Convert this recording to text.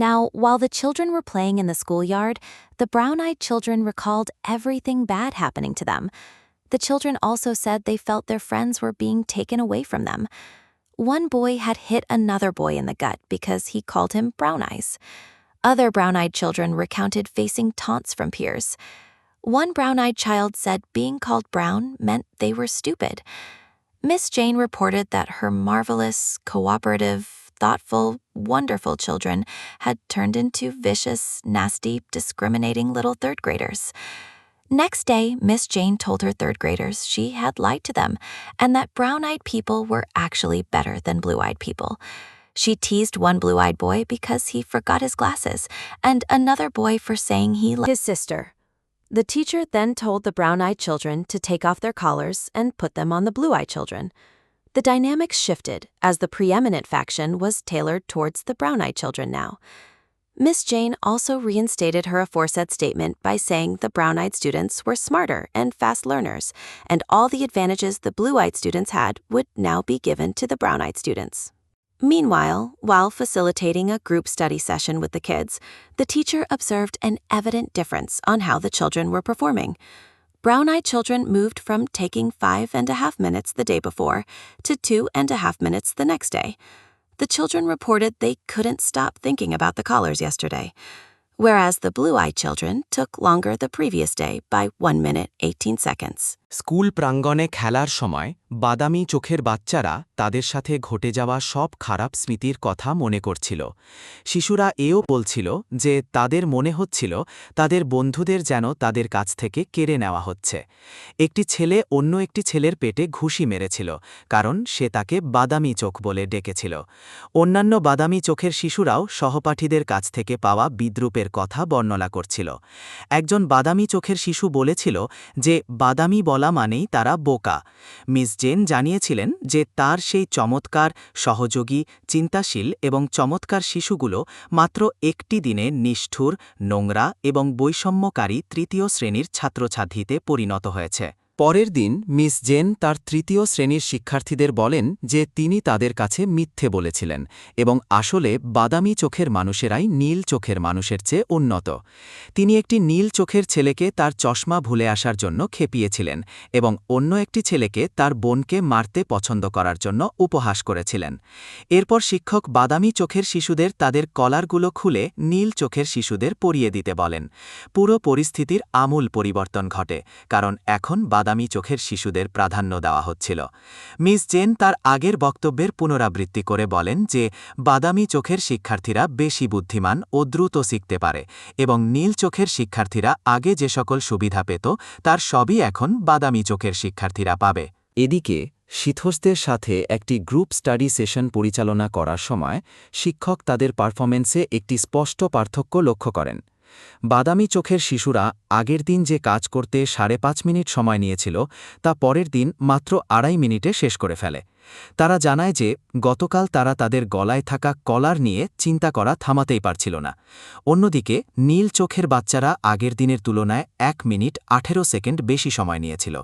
Now, while the children were playing in the schoolyard, the brown-eyed children recalled everything bad happening to them. The children also said they felt their friends were being taken away from them. One boy had hit another boy in the gut because he called him Brown Eyes. Other brown-eyed children recounted facing taunts from peers. One brown-eyed child said being called brown meant they were stupid. Miss Jane reported that her marvelous, cooperative, thoughtful, wonderful children had turned into vicious, nasty, discriminating little third graders. Next day, Miss Jane told her third graders she had lied to them and that brown-eyed people were actually better than blue-eyed people. She teased one blue-eyed boy because he forgot his glasses and another boy for saying he liked his sister. The teacher then told the brown-eyed children to take off their collars and put them on the blue-eyed children. The dynamics shifted as the preeminent faction was tailored towards the brown-eyed children now. Miss Jane also reinstated her aforesaid statement by saying the brown-eyed students were smarter and fast learners, and all the advantages the blue-eyed students had would now be given to the brown-eyed students. Meanwhile, while facilitating a group study session with the kids, the teacher observed an evident difference on how the children were performing. Brown-eyed children moved from taking 5.5 minutes the day before to 2.5 minutes the next day. The children reported they couldn't stop thinking about the collars yesterday, whereas the blue-eyed children took longer the previous day by 1 minute 18 seconds. School প্রাঙ্গণে খেলার সময় বাদামি চোখের বাচ্চারা তাদের সাথে ঘটে যাওয়া সব খারাপ স্মৃতির কথা মনে করছিল। শিশুরা এও বলছিল যে তাদের মনে হচ্ছিল তাদের বন্ধুদের যেন তাদের কাছ থেকে কেড়ে নেওয়া হচ্ছে। একটি ছেলে অন্য একটি ছেলের পেটে ঘুষি মেরেছিল, কারণ সে তাকে বাদামি চোখ বলে ডেকেছিল। অন্যান্য বাদামি চোখের শিশুরাও সহপাঠীদের কাছ থেকে পাওয়া বিদ্রূপের কথা বর্ণনা করছিল। একজন বাদামি চোখের শিশু বলেছিল যে বাদামি বলা মানেই তারা বোকা। মিস জেন জানিয়েছিলেন যে তার সেই চমৎকার, সহযোগী, চিন্তাশীল এবং চমৎকার শিশুগুলো মাত্র একটি দিনে নিষ্ঠুর, নোংরা এবং বৈষম্যকারী তৃতীয় শ্রেণীর ছাত্রছাত্রীতে পরিণত হয়েছে। পরের দিন মিস জেন তার তৃতীয় শ্রেণীর শিক্ষার্থীদের বলেন যে তিনি তাদের কাছে মিথ্যে বলেছিলেন এবং আসলে বাদামি চোখের মানুষেরাই নীল চোখের মানুষের চেয়ে উন্নত। তিনি একটি নীল চোখের ছেলেকে তার চশমা ভুলে আসার জন্য খেপিয়েছিলেন এবং অন্য একটি ছেলেকে তার বোনকে মারতে পছন্দ করার জন্য উপহাস করেছিলেন। এরপর শিক্ষক বাদামি চোখের শিশুদের তাদের কলারগুলো খুলে নীল চোখের শিশুদের পরিয়ে দিতে বলেন। পুরো পরিস্থিতির আমূল পরিবর্তন ঘটে, কারণ এখন বাদামি চোখের শিশুদের প্রাধান্য দেওয়া হচ্ছিল। মিস জেন তার আগের বক্তব্যের পুনরাবৃত্তি করে বলেন যে বাদামি চোখের শিক্ষার্থীরা বেশি বুদ্ধিমান ও দ্রুত শিখতে পারে এবং নীল চোখের শিক্ষার্থীরা আগে যে সকল সুবিধা পেত তার সবই এখন বাদামি চোখের শিক্ষার্থীরা পাবে। এদিকে শীতহস্তের সাথে একটি গ্রুপ স্টাডি সেশন পরিচালনা করার সময় শিক্ষক তাদের পারফরমেন্সে একটি স্পষ্ট পার্থক্য লক্ষ্য করেন। বাদামি চোখের শিশুরা আগের দিন যে কাজ করতে 5.5 মিনিট সময় নিয়েছিল তা পরের দিন মাত্র 2.5 মিনিটে শেষ করে ফেলে। তারা জানায় যে গতকাল তারা তাদের গলায় থাকা কলার নিয়ে চিন্তা করা থামাতেই পারছিল না। অন্যদিকে নীল চোখের বাচ্চারা আগের দিনের তুলনায় 1 মিনিট 18 সেকেন্ড বেশি সময় নিয়েছিল।